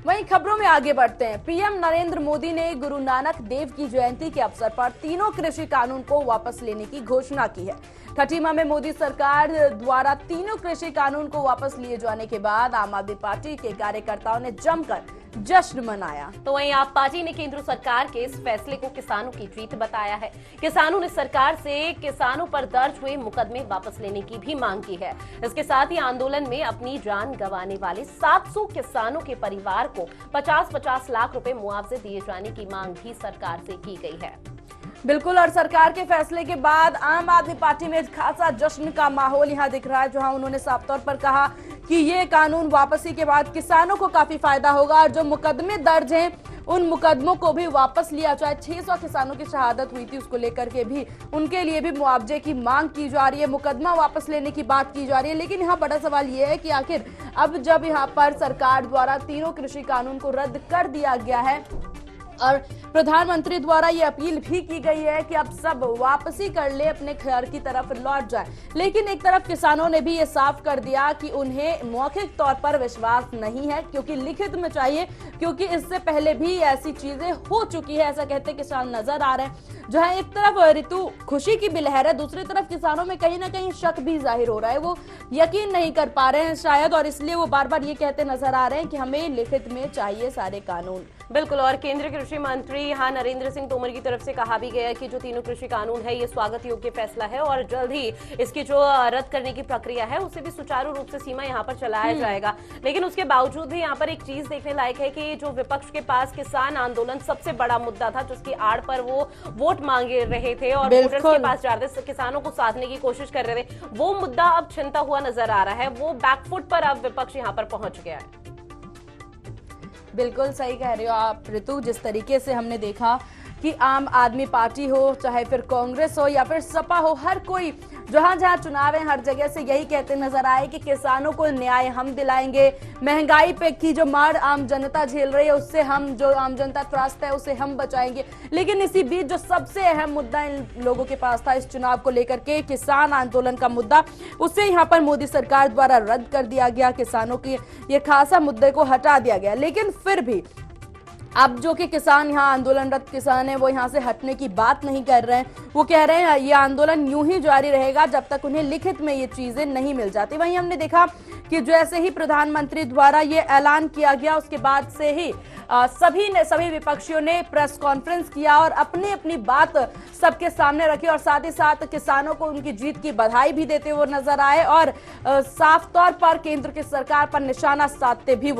वहीं खबरों में आगे बढ़ते हैं। पीएम नरेंद्र मोदी ने गुरु नानक देव की जयंती के अवसर पर तीनों कृषि कानून को वापस लेने की घोषणा की है। खटीमा में मोदी सरकार द्वारा तीनों कृषि कानून को वापस लिए जाने के बाद आम आदमी पार्टी के कार्यकर्ताओं ने जमकर जश्न मनाया। तो वहीं आप पार्टी ने केंद्र सरकार के इस फैसले को किसानों की जीत बताया है। किसानों ने सरकार से किसानों पर दर्ज हुए मुकदमे वापस लेने की भी मांग की है। इसके साथ ही आंदोलन में अपनी जान गंवाने वाले 700 किसानों के परिवार को 50-50 लाख रुपए मुआवजे दिए जाने की मांग भी सरकार से की गई है। बिल्कुल, और सरकार के फैसले के बाद आम आदमी पार्टी में खासा जश्न का माहौल यहां दिख रहा है, जहां उन्होंने साफ तौर पर कहा कि ये कानून वापसी के बाद किसानों को काफी फायदा होगा और जो मुकदमे दर्ज हैं उन मुकदमों को भी वापस लिया जाए। 600 किसानों की शहादत हुई थी, उसको लेकर के भी उनके लिए भी मुआवजे की मांग की जा रही है, मुकदमा वापस लेने की बात की जा रही है। लेकिन यहाँ बड़ा सवाल ये है कि आखिर अब जब यहाँ पर सरकार द्वारा तीनों कृषि कानून को रद्द कर दिया गया है और प्रधानमंत्री द्वारा ये अपील भी की गई है कि अब सब वापसी कर ले, अपने घर की तरफ लौट जाए, लेकिन एक तरफ किसानों ने भी ये साफ कर दिया कि उन्हें मौखिक तौर पर विश्वास नहीं है, क्योंकि लिखित में चाहिए, क्योंकि इससे पहले भी ऐसी चीजें हो चुकी है, ऐसा कहते किसान नजर आ रहे हैं। जो है एक तरफ ऋतु खुशी की भी लहर है, दूसरी तरफ किसानों में कहीं ना कहीं शक भी जाहिर हो रहा है, वो यकीन नहीं कर पा रहे हैं शायद, और इसलिए वो बार बार ये कहते नजर आ रहे हैं कि हमें लिखित में चाहिए सारे कानून। बिल्कुल, और केंद्रीय कृषि मंत्री यहाँ नरेंद्र सिंह तोमर की तरफ से कहा भी गया है कि जो तीनों कृषि कानून है ये स्वागत योग्य फैसला है और जल्द ही इसकी जो रद्द करने की प्रक्रिया है उसे भी सुचारू रूप से सीमा यहाँ पर चलाया जाएगा। लेकिन उसके बावजूद भी यहाँ पर एक चीज देखने लायक है कि जो विपक्ष के पास किसान आंदोलन सबसे बड़ा मुद्दा था, जिसकी आड़ पर वो वोट मांगे रहे थे और वोटर्स के पास जा रहे थे, किसानों को साधने की कोशिश कर रहे थे, वो मुद्दा अब छिनता हुआ नजर आ रहा है। वो बैकफुट पर अब विपक्ष यहाँ पर पहुंच गया है। बिल्कुल सही कह रहे हो आप ऋतु, जिस तरीके से हमने देखा कि आम आदमी पार्टी हो, चाहे फिर कांग्रेस हो या फिर सपा हो, हर कोई जहां जहां चुनाव है हर जगह से यही कहते नजर आए कि किसानों को न्याय हम दिलाएंगे, महंगाई पे की जो मार आम जनता झेल रही है उससे हम, जो आम जनता त्रस्त है उसे हम बचाएंगे। लेकिन इसी बीच जो सबसे अहम मुद्दा इन लोगों के पास था इस चुनाव को लेकर के, किसान आंदोलन का मुद्दा, उसे यहाँ पर मोदी सरकार द्वारा रद्द कर दिया गया, किसानों के ये खासा मुद्दे को हटा दिया गया। लेकिन फिर भी अब जो कि किसान यहाँ आंदोलनरत किसान है वो यहाँ से हटने की बात नहीं कर रहे हैं, वो कह रहे हैं ये आंदोलन यूं ही जारी रहेगा जब तक उन्हें लिखित में ये चीजें नहीं मिल जाती। वहीं हमने देखा कि जैसे ही प्रधानमंत्री द्वारा ये ऐलान किया गया उसके बाद से ही सभी विपक्षियों ने प्रेस कॉन्फ्रेंस किया और अपनी अपनी बात सबके सामने रखी और साथ ही साथ किसानों को उनकी जीत की बधाई भी देते हुए नजर आए और साफ तौर पर केंद्र की सरकार पर निशाना साधते भी